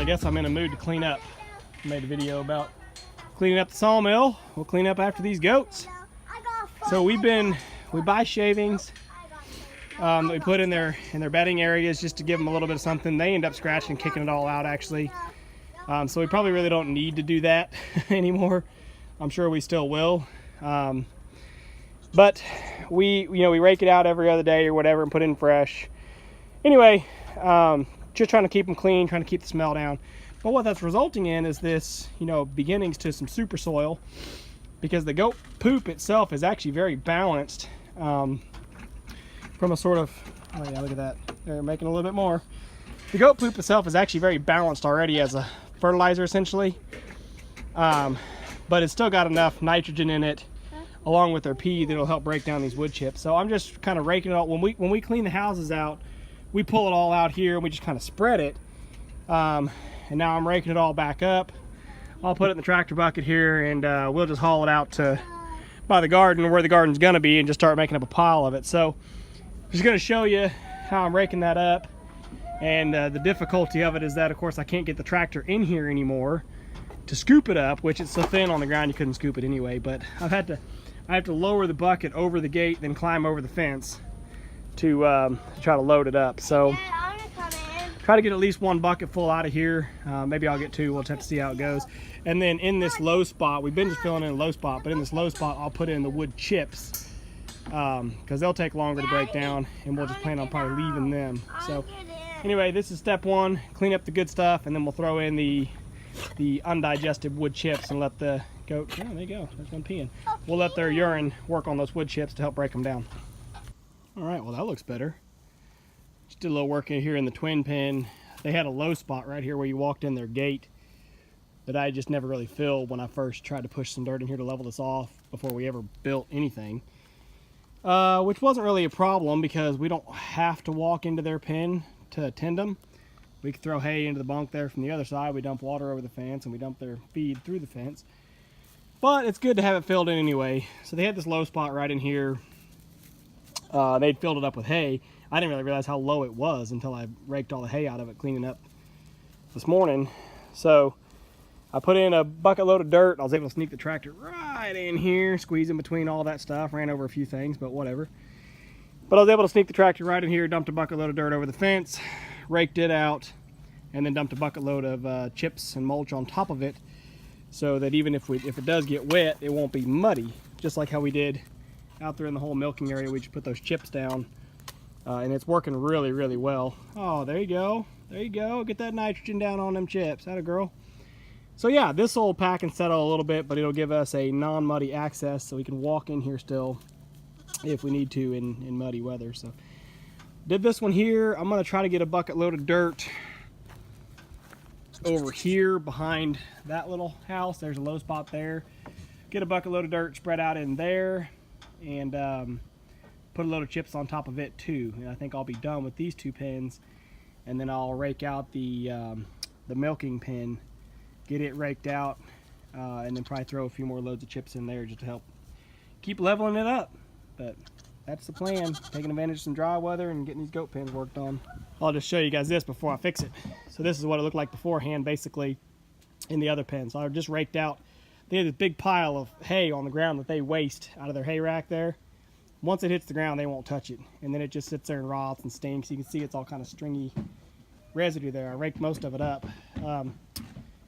I guess I'm in a mood to clean up. I made a video about cleaning up the sawmill. We'll clean up after these goats. So we buy shavings that we put in their bedding areas just to give them a little bit of something. They end up scratching and kicking it all out actually. So we probably really don't need to do that anymore. I'm sure we still will. But we rake it out every other day or whatever and put in fresh. Anyway, just trying to keep them clean, trying to keep the smell down. But what that's resulting in is this, beginnings to some super soil, because the goat poop itself is actually very balanced from a sort of, oh yeah, look at that. They're making a little bit more. The goat poop itself is actually very balanced already as a fertilizer essentially. But it's still got enough nitrogen in it along with their pee that'll help break down these wood chips. So I'm just kind of raking it out. When we clean the houses out, we pull it all out here and we just kind of spread it. And now I'm raking it all back up. I'll put it in the tractor bucket here and we'll just haul it out to by the garden where the garden's gonna be and just start making up a pile of it. So I'm just gonna show you how I'm raking that up. And the difficulty of it is that, of course, I can't get the tractor in here anymore to scoop it up, which it's so thin on the ground you couldn't scoop it anyway. But I have to lower the bucket over the gate, then climb over the fence to try to load it up. So try to get at least one bucket full out of here. Maybe I'll get two. We'll just have to see how it goes. And then in this low spot, we've been just filling in a low spot, but in this low spot, I'll put in the wood chips because they'll take longer to break down, and we'll just plan on probably leaving them. So anyway, this is step one: clean up the good stuff, and then we'll throw in the undigested wood chips and let the goat, oh, there you go, there's one peeing. We'll let their urine work on those wood chips to help break them down. All right, well, that looks better. Just did a little work in here in the twin pen. They had a low spot right here where you walked in their gate that I just never really filled when I first tried to push some dirt in here to level this off before we ever built anything. Which wasn't really a problem because we don't have to walk into their pen to tend them. We could throw hay into the bunk there from the other side. We dump water over the fence and we dump their feed through the fence. But it's good to have it filled in anyway. So they had this low spot right in here. They'd filled it up with hay. I didn't really realize how low it was until I raked all the hay out of it cleaning up this morning. So I put in a bucket load of dirt. I was able to sneak the tractor right in here, squeeze in between all that stuff. Ran over a few things, but whatever. But I was able to sneak the tractor right in here, dumped a bucket load of dirt over the fence, raked it out, and then dumped a bucket load of chips and mulch on top of it, so that even if it does get wet, it won't be muddy. Just like how we did out there in the whole milking area, we just put those chips down, and it's working really, really well. Oh, there you go. There you go. Get that nitrogen down on them chips. Atta girl. So yeah, this will pack and settle a little bit, but it'll give us a non-muddy access so we can walk in here still if we need to in muddy weather. So did this one here. I'm going to try to get a bucket load of dirt over here behind that little house. There's a low spot there. Get a bucket load of dirt spread out in there and put a load of chips on top of it too. And I think I'll be done with these two pens, and then I'll rake out the milking pen, get it raked out, and then probably throw a few more loads of chips in there just to help keep leveling it up. But that's the plan, taking advantage of some dry weather and getting these goat pens worked on. I'll just show you guys this before I fix it. So this is what it looked like beforehand, basically, in the other pen. So I just raked out, they had this big pile of hay on the ground that they waste out of their hay rack there. Once it hits the ground, they won't touch it. And then it just sits there and rots and stinks. You can see it's all kind of stringy residue there. I raked most of it up.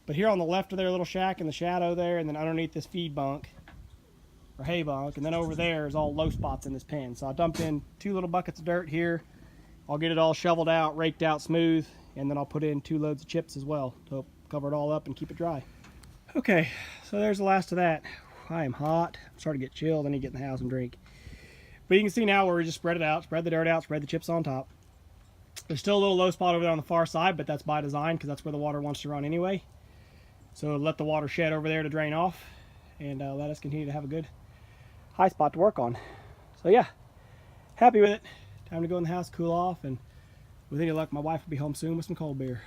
But here on the left of their little shack in the shadow there, and then underneath this feed bunk, or hay bunk, and then over there is all low spots in this pen. So I dumped in 2 little buckets of dirt here. I'll get it all shoveled out, raked out smooth, and then I'll put in 2 loads of chips as well to cover it all up and keep it dry. Okay, so there's the last of that. I am hot. I'm starting to get chilled. I need to get in the house and drink. But you can see now where we just spread it out, spread the dirt out, spread the chips on top. There's still a little low spot over there on the far side, but that's by design because that's where the water wants to run anyway. So let the water shed over there to drain off, and let us continue to have a good high spot to work on. So yeah, happy with it. Time to go in the house, cool off, and with any luck, my wife will be home soon with some cold beer.